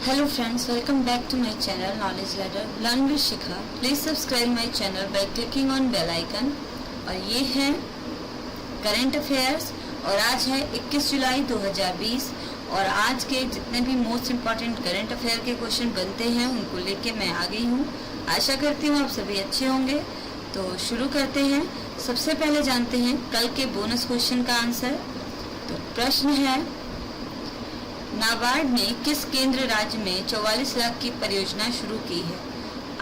Hello friends, welcome back to my channel Knowledge Ladder Learn with Shikha. Please subscribe my channel by clicking on bell icon. और ये है current affairs और आज है 21 जुलाई 2020 और आज के जितने भी मोस्ट इम्पॉर्टेंट करंट अफेयर के क्वेश्चन बनते हैं उनको लेके मैं आ गई हूँ। आशा करती हूँ आप सभी अच्छे होंगे। तो शुरू करते हैं। सबसे पहले जानते हैं कल के बोनस क्वेश्चन का आंसर। तो प्रश्न है, नाबार्ड ने किस केंद्र राज्य में 44 लाख की परियोजना शुरू की है?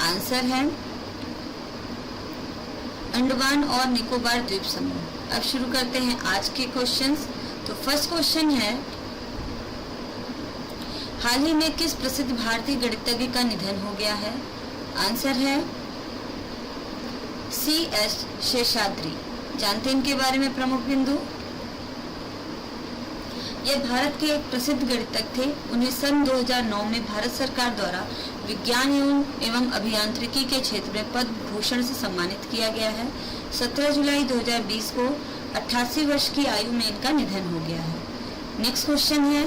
आंसर है अंडमान और निकोबार द्वीप समूह। अब शुरू करते हैं आज के क्वेश्चंस। तो फर्स्ट क्वेश्चन है, हाल ही में किस प्रसिद्ध भारतीय गणितज्ञ का निधन हो गया है? आंसर है C.S. शेषाद्री। जानते हैं इनके बारे में प्रमुख बिंदु। यह भारत के एक प्रसिद्ध गणितज्ञ थे। उन्हें सन 2009 में भारत सरकार द्वारा विज्ञान एवं अभियांत्रिकी के क्षेत्र में पद्म भूषण से सम्मानित किया गया है। 17 जुलाई 2020 को 88 वर्ष की आयु में इनका निधन हो गया है। नेक्स्ट क्वेश्चन है,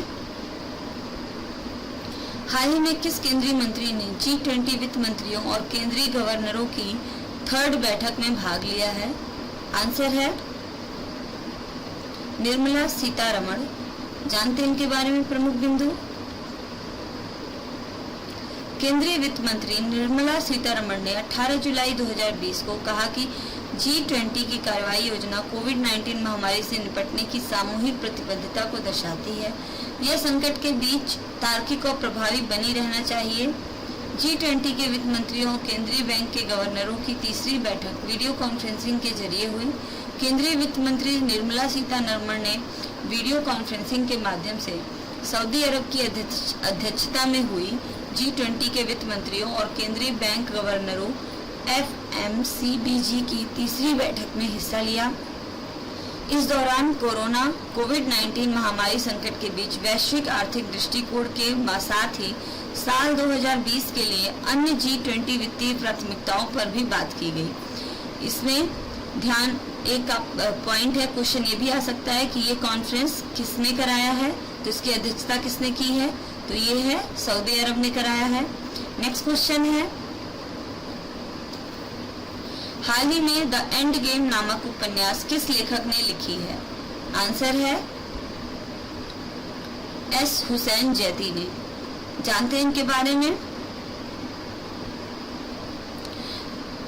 हाल ही में किस केंद्रीय मंत्री ने G20 वित्त मंत्रियों और केंद्रीय गवर्नरों की 3rd बैठक में भाग लिया है? आंसर है निर्मला सीतारमण। जानते हैं इनके बारे में प्रमुख बिंदु। केंद्रीय वित्त मंत्री निर्मला सीतारमण ने 18 जुलाई 2020 को कहा कि G20 की कार्रवाई योजना कोविड-19 महामारी से निपटने की सामूहिक प्रतिबद्धता को दर्शाती है। यह संकट के बीच तार्किक और प्रभावी बनी रहना चाहिए। G20 के वित्त मंत्रियों और केंद्रीय बैंक के गवर्नरों की तीसरी बैठक वीडियो कॉन्फ्रेंसिंग के जरिए हुई। केंद्रीय वित्त मंत्री निर्मला सीतारमण ने वीडियो कॉन्फ्रेंसिंग के माध्यम से सऊदी अरब की अध्यक्षता में हुई G20 के वित्त मंत्रियों और केंद्रीय बैंक गवर्नरों FMCBG की तीसरी बैठक में हिस्सा लिया। इस दौरान कोविड-19 महामारी संकट के बीच वैश्विक आर्थिक दृष्टिकोण के साथ ही साल 2020 के लिए अन्य G20 वित्तीय प्राथमिकताओं पर भी बात की गई। इसमें ध्यान एक पॉइंट है, क्वेश्चन ये भी आ सकता है कि ये कॉन्फ्रेंस किसने कराया है, तो इसकी अध्यक्षता किसने की है? तो ये है सऊदी अरब ने कराया है। नेक्स्ट क्वेश्चन है, हाल ही में द एंड गेम नामक उपन्यास किस लेखक ने लिखी है? आंसर है S. हुसैन जैदी ने। जानते हैं इनके बारे में।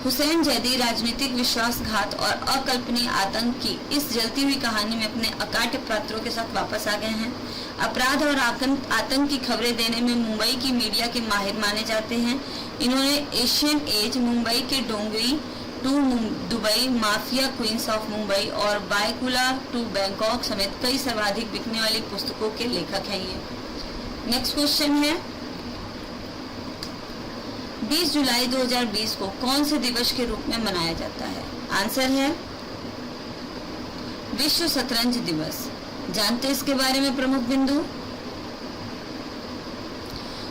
हुसैन जैदी राजनीतिक विश्वासघात और अकल्पनीय आतंक की इस जलती हुई कहानी में अपने अकाट्य पात्रों के साथ वापस आ गए हैं। अपराध और आतंक की खबरें देने में मुंबई की मीडिया के माहिर माने जाते हैं। इन्होंने एशियन एज, मुंबई के Dongri to Dubai, mafia queens of Mumbai और बायकुला टू बैंकॉक समेत कई सर्वाधिक बिकने वाली पुस्तकों के लेखक हैं ये। नेक्स्ट क्वेश्चन है, 20 जुलाई 2020 को कौन से दिवस के रूप में मनाया जाता है? आंसर है विश्व शतरंज दिवस। जानते हैं इसके बारे में प्रमुख बिंदु।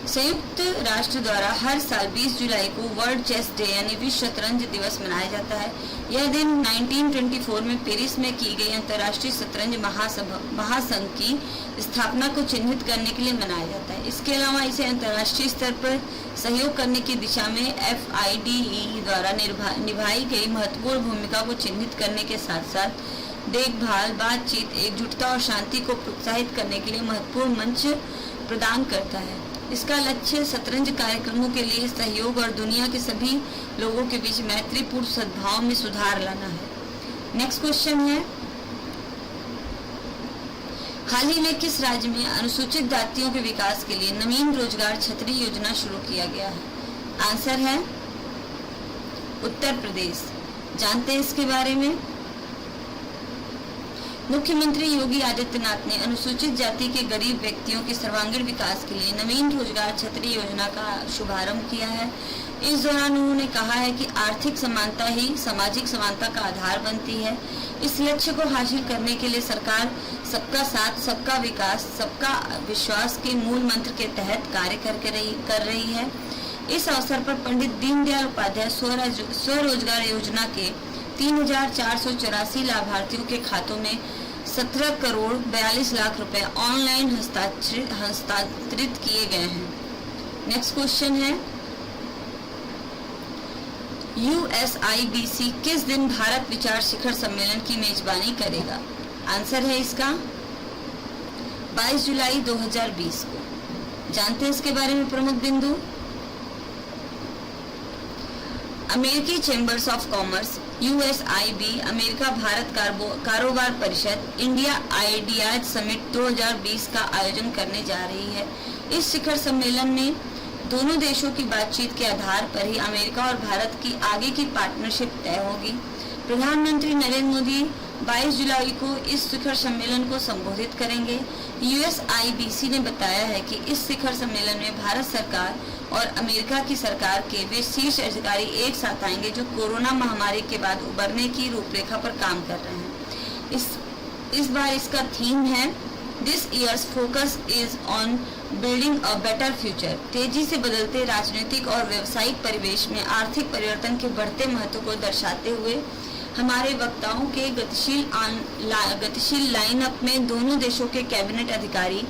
संयुक्त राष्ट्र द्वारा हर साल 20 जुलाई को वर्ल्ड चेस डे यानी विश्व शतरंज दिवस मनाया जाता है। यह दिन 1924 में पेरिस में की गई अंतर्राष्ट्रीय शतरंज महासंघ की स्थापना को चिन्हित करने के लिए मनाया जाता है। इसके अलावा इसे अंतर्राष्ट्रीय स्तर पर सहयोग करने की दिशा में FIDE द्वारा निभाई गई महत्वपूर्ण भूमिका को चिन्हित करने के साथ साथ देखभाल, बातचीत, एकजुटता और शांति को प्रोत्साहित करने के लिए महत्वपूर्ण मंच प्रदान करता है। इसका लक्ष्य शतरंज कार्यक्रमों के लिए सहयोग और दुनिया के सभी लोगों के बीच मैत्रीपूर्ण सद्भाव में सुधार लाना है। नेक्स्ट क्वेश्चन है, हाल ही में किस राज्य में अनुसूचित जातियों के विकास के लिए नवीन रोजगार छतरी योजना शुरू किया गया है? आंसर है उत्तर प्रदेश। जानते हैं इसके बारे में। मुख्यमंत्री योगी आदित्यनाथ ने अनुसूचित जाति के गरीब व्यक्तियों के सर्वांगीण विकास के लिए नवीन रोजगार छतरी योजना का शुभारंभ किया है। इस दौरान उन्होंने कहा है कि आर्थिक समानता ही सामाजिक समानता का आधार बनती है। इस लक्ष्य को हासिल करने के लिए सरकार सबका साथ, सबका विकास, सबका विश्वास के मूल मंत्र के तहत कार्य कर रही है। इस अवसर पर पंडित दीनदयाल उपाध्याय स्वरोजगार योजना के 3,484 लाभार्थियों के खातों में 17 करोड़ 42 लाख रुपए ऑनलाइन हस्तांतरित किए गए हैं। नेक्स्ट क्वेश्चन है, USIBC किस दिन भारत विचार शिखर सम्मेलन की मेजबानी करेगा? आंसर है इसका 22 जुलाई 2020 को। जानते हैं इसके बारे में प्रमुख बिंदु। अमेरिकी chambers of commerce USIB, America Bharat कारोबार परिषद इंडिया आइडियाज समिट 2020 का आयोजन करने जा रही है। इस शिखर सम्मेलन में दोनों देशों की बातचीत के आधार पर ही अमेरिका और भारत की आगे की पार्टनरशिप तय होगी। प्रधानमंत्री नरेंद्र मोदी 22 जुलाई को इस शिखर सम्मेलन को संबोधित करेंगे। USIBC ने बताया है कि इस शिखर सम्मेलन में भारत सरकार और अमेरिका की सरकार के वे शीर्ष अधिकारी एक साथ आएंगे जो कोरोना महामारी के बाद उबरने की रूपरेखा पर काम कर रहे हैं। इस बार इसका थीम है this years focus is on building a better future. तेजी से बदलते राजनीतिक और व्यावसायिक परिवेश में आर्थिक परिवर्तन के बढ़ते महत्व को दर्शाते हुए हमारे वक्ताओं के गतिशील लाइनअप में दोनों देशों के कैबिनेट अधिकारी,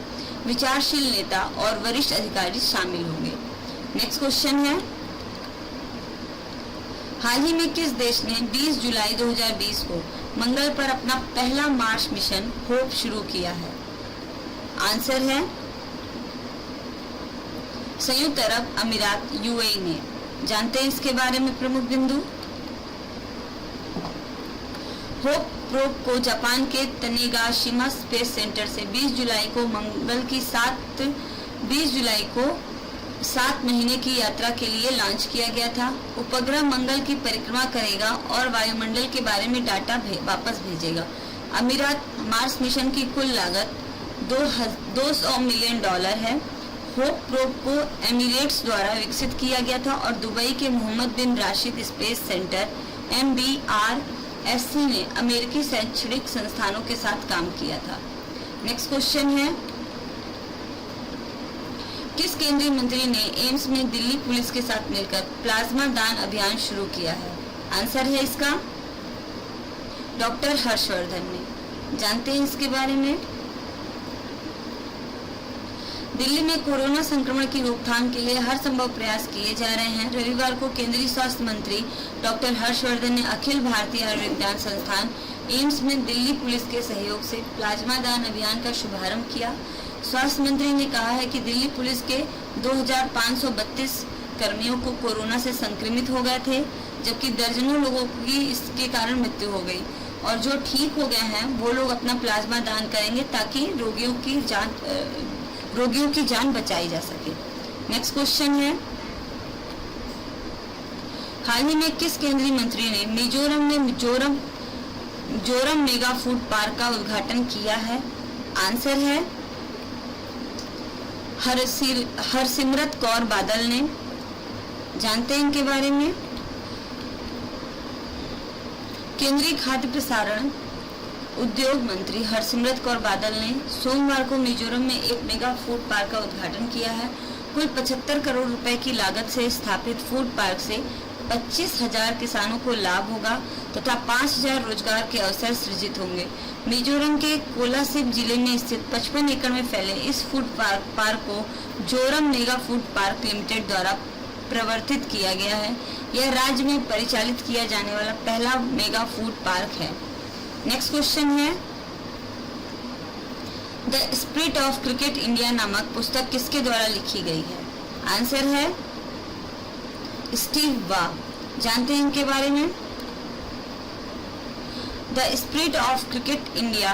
विचारशील नेता और वरिष्ठ अधिकारी शामिल होंगे। नेक्स्ट क्वेश्चन है, हाल ही में किस देश ने 20 जुलाई 2020 को मंगल पर अपना पहला मार्स मिशन होप शुरू किया है? आंसर है संयुक्त अरब अमीरात UAE ने। जानते हैं इसके बारे में प्रमुख बिंदु। होप प्रोब को जापान के तनेगाशिमा स्पेस सेंटर से 20 जुलाई को 7 महीने की यात्रा के लिए लॉन्च किया गया था। उपग्रह मंगल की परिक्रमा करेगा और वायुमंडल के बारे में डाटा वापस भेजेगा। अमीरात मार्स मिशन की कुल लागत $200 मिलियन है। होप प्रोब को एमिरेट्स द्वारा विकसित किया गया था और दुबई के मोहम्मद बिन राशिद स्पेस सेंटर MBRSC ने अमेरिकी शैक्षणिक संस्थानों के साथ काम किया था। नेक्स्ट क्वेश्चन है, किस केंद्रीय मंत्री ने एम्स में दिल्ली पुलिस के साथ मिलकर प्लाज्मा दान अभियान शुरू किया है? आंसर है इसका डॉक्टर हर्षवर्धन ने। जानते हैं इसके बारे में। दिल्ली में कोरोना संक्रमण की रोकथाम के लिए हर संभव प्रयास किए जा रहे हैं। रविवार को केंद्रीय स्वास्थ्य मंत्री डॉक्टर हर्षवर्धन ने अखिल भारतीय आयुर्विज्ञान संस्थान एम्स में दिल्ली पुलिस के सहयोग से प्लाज्मा दान अभियान का शुभारंभ किया। स्वास्थ्य मंत्री ने कहा है कि दिल्ली पुलिस के 2532 कर्मियों को कोरोना से संक्रमित हो गए थे, जबकि दर्जनों लोगों की इसके कारण मृत्यु हो गई और जो ठीक हो गए हैं वो लोग अपना प्लाज्मा दान करेंगे ताकि रोगियों की जान बचाई जा सके। नेक्स्ट क्वेश्चन है, हाल ही में किस केंद्रीय मंत्री ने मिजोरम में जोरम मेगा फूड पार्क का उद्घाटन किया है? आंसर है हरसिमरत कौर बादल ने। जानते हैं इनके बारे में। केंद्रीय खाद्य प्रसारण उद्योग मंत्री हरसिमरत कौर बादल ने सोमवार को मिजोरम में एक मेगा फूड पार्क का उद्घाटन किया है। कुल 75 करोड़ रुपए की लागत से स्थापित फूड पार्क से 25,000 किसानों को लाभ होगा तथा 5,000 रोजगार के अवसर सृजित होंगे। मिजोरम के कोलासिब जिले में स्थित 55 एकड़ में फैले इस फूड पार्क को Zoram mega food park limited द्वारा प्रवर्तित किया गया है। यह राज्य में परिचालित किया जाने वाला पहला मेगा फूड पार्क है। नेक्स्ट क्वेश्चन है, the spirit of cricket India नामक पुस्तक किसके द्वारा लिखी गई है? आंसर है स्टीव वाह। जानते हैं इनके बारे में। The spirit of cricket India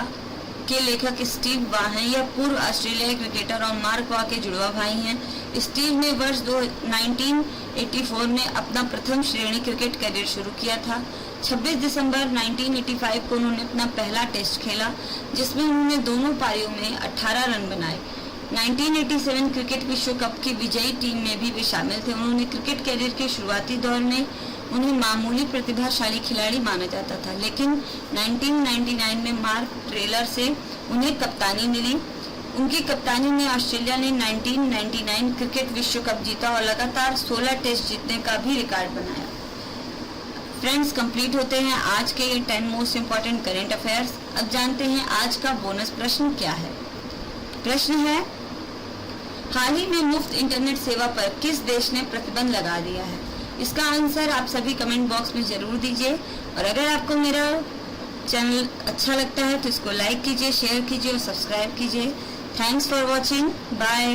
के लेखक स्टीव वाह हैं। यह पूर्व ऑस्ट्रेलियाई क्रिकेटर और मार्क वाह के जुड़वा भाई हैं। स्टीव ने वर्ष 1984 में अपना प्रथम श्रेणी क्रिकेट करियर शुरू किया था। 26 दिसंबर 1985 को उन्होंने अपना पहला टेस्ट खेला, जिसमें उन्होंने दोनों पारियों में 18 रन बनाए। 1987 क्रिकेट विश्व कप की विजयी टीम में भी वे शामिल थे। उन्होंने क्रिकेट करियर के शुरुआती दौर में उन्हें मामूली प्रतिभाशाली खिलाड़ी माना जाता था, लेकिन 1999 में मार्क ट्रेलर से उन्हें कप्तानी मिली। उनकी कप्तानी में ऑस्ट्रेलिया ने 1999 क्रिकेट विश्व कप जीता और लगातार 16 टेस्ट जीतने का भी रिकॉर्ड बनाया। फ्रेंड्स, कंप्लीट होते हैं आज के 10 मोस्ट इम्पोर्टेंट करेंट अफेयर्स। अब जानते हैं आज का बोनस प्रश्न क्या है। प्रश्न है, हाल ही में मुफ्त इंटरनेट सेवा पर किस देश ने प्रतिबंध लगा दिया है? इसका आंसर आप सभी कमेंट बॉक्स में जरूर दीजिए। और अगर आपको मेरा चैनल अच्छा लगता है तो इसको लाइक कीजिए, शेयर कीजिए और सब्सक्राइब कीजिए। Thanks for watching. बाय।